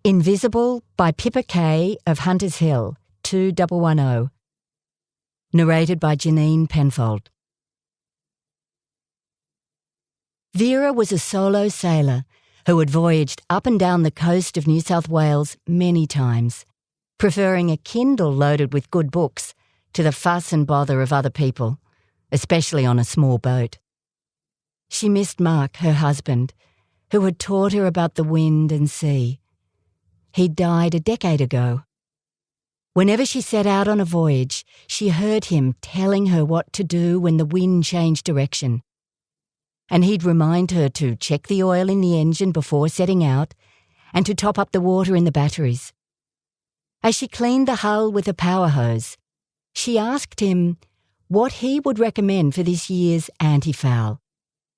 Invisible by Pippa K. of Hunters Hill, 2110. Narrated by Janine Penfold. Vera was a solo sailor who had voyaged up and down the coast of New South Wales many times, preferring a Kindle loaded with good books to the fuss and bother of other people, especially on a small boat. She missed Mark, her husband, who had taught her about the wind and sea. He'd died a decade ago. Whenever she set out on a voyage, she heard him telling her what to do when the wind changed direction. And he'd remind her to check the oil in the engine before setting out and to top up the water in the batteries. As she cleaned the hull with a power hose, she asked him what he would recommend for this year's anti-foul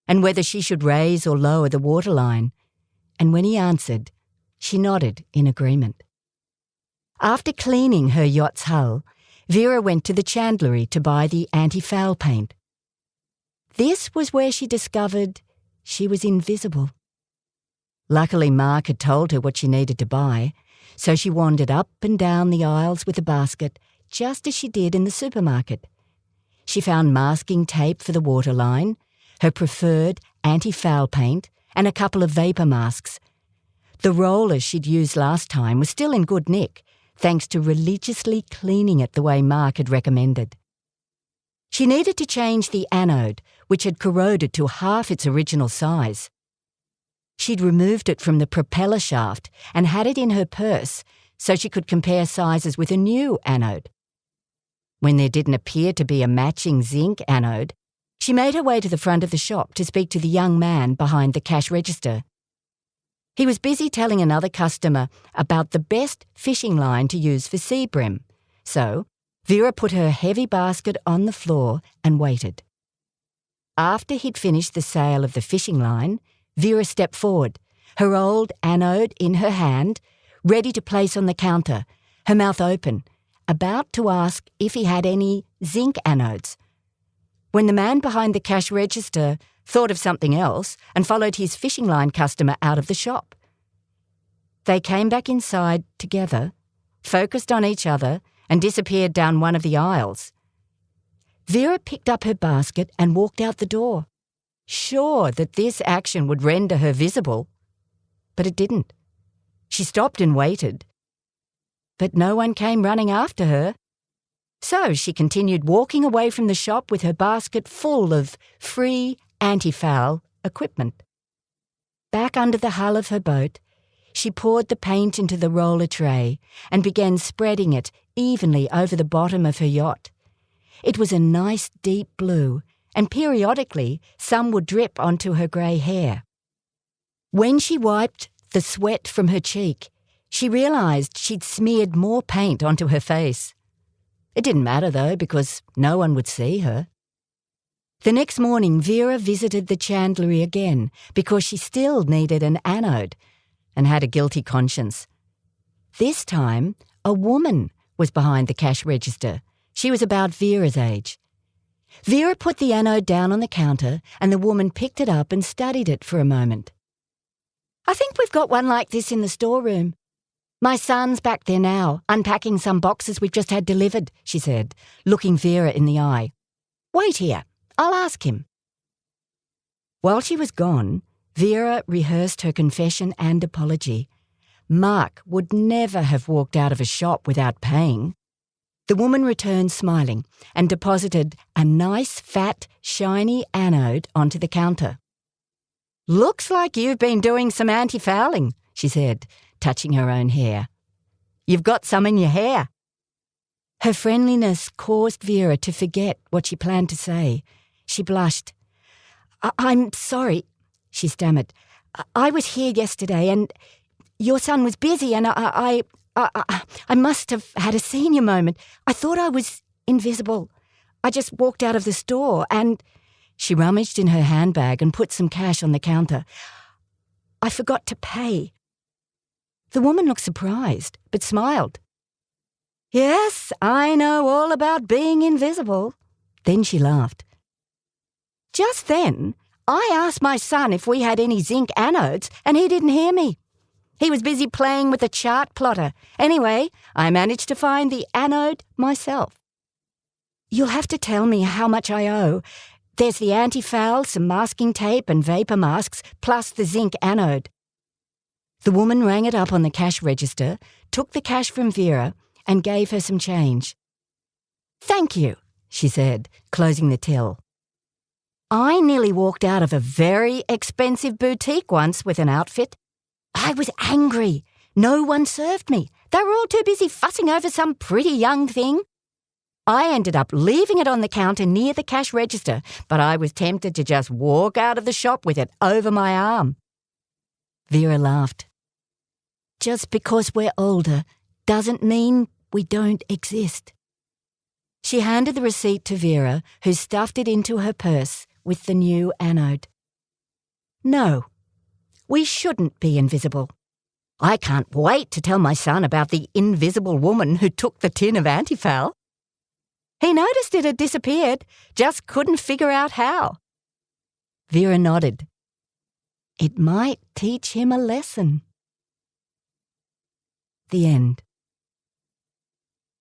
and whether she should raise or lower the waterline. And when he answered, she nodded in agreement. After cleaning her yacht's hull, Vera went to the chandlery to buy the anti-foul paint. This was where she discovered she was invisible. Luckily, Mark had told her what she needed to buy, so she wandered up and down the aisles with a basket, just as she did in the supermarket. She found masking tape for the waterline, her preferred anti-foul paint, and a couple of vapour masks. The roller she'd used last time was still in good nick, thanks to religiously cleaning it the way Mark had recommended. She needed to change the anode, which had corroded to half its original size. She'd removed it from the propeller shaft and had it in her purse so she could compare sizes with a new anode. When there didn't appear to be a matching zinc anode, she made her way to the front of the shop to speak to the young man behind the cash register. He was busy telling another customer about the best fishing line to use for sea bream, so Vera put her heavy basket on the floor and waited. After he'd finished the sale of the fishing line, Vera stepped forward, her old anode in her hand, ready to place on the counter, her mouth open, about to ask if he had any zinc anodes, when the man behind the cash register thought of something else and followed his fishing line customer out of the shop. They came back inside together, focused on each other, and disappeared down one of the aisles. Vera picked up her basket and walked out the door, sure that this action would render her visible. But it didn't. She stopped and waited. But no one came running after her. So she continued walking away from the shop with her basket full of free anti-foul equipment. Back under the hull of her boat, she poured the paint into the roller tray and began spreading it evenly over the bottom of her yacht. It was a nice deep blue, and periodically some would drip onto her grey hair. When she wiped the sweat from her cheek, she realised she'd smeared more paint onto her face. It didn't matter though, because no one would see her. The next morning, Vera visited the chandlery again because she still needed an anode and had a guilty conscience. This time, a woman was behind the cash register. She was about Vera's age. Vera put the anode down on the counter and the woman picked it up and studied it for a moment. "I think we've got one like this in the storeroom. My son's back there now, unpacking some boxes we've just had delivered," she said, looking Vera in the eye. "Wait here. I'll ask him." While she was gone, Vera rehearsed her confession and apology. Mark would never have walked out of a shop without paying. The woman returned smiling and deposited a nice, fat, shiny anode onto the counter. "Looks like you've been doing some anti-fouling," she said, touching her own hair. "You've got some in your hair." Her friendliness caused Vera to forget what she planned to say. She blushed. I'm sorry," she stammered. "I was here yesterday and your son was busy and I must have had a senior moment. I thought I was invisible. I just walked out of the store and..." She rummaged in her handbag and put some cash on the counter. "I forgot to pay." The woman looked surprised, but smiled. "Yes, I know all about being invisible." Then she laughed. "Just then, I asked my son if we had any zinc anodes, and he didn't hear me. He was busy playing with the chart plotter. Anyway, I managed to find the anode myself. You'll have to tell me how much I owe. There's the anti-foul, some masking tape and vapour masks, plus the zinc anode. The woman rang it up on the cash register, took the cash from Vera, and gave her some change. "Thank you," she said, closing the till. "I nearly walked out of a very expensive boutique once with an outfit. I was angry. No one served me. They were all too busy fussing over some pretty young thing. I ended up leaving it on the counter near the cash register, but I was tempted to just walk out of the shop with it over my arm." Vera laughed. "Just because we're older doesn't mean we don't exist." She handed the receipt to Vera, who stuffed it into her purse with the new anode. "No, we shouldn't be invisible. I can't wait to tell my son about the invisible woman who took the tin of antifoul. He noticed it had disappeared, just couldn't figure out how." Vera nodded. It might teach him a lesson. The end.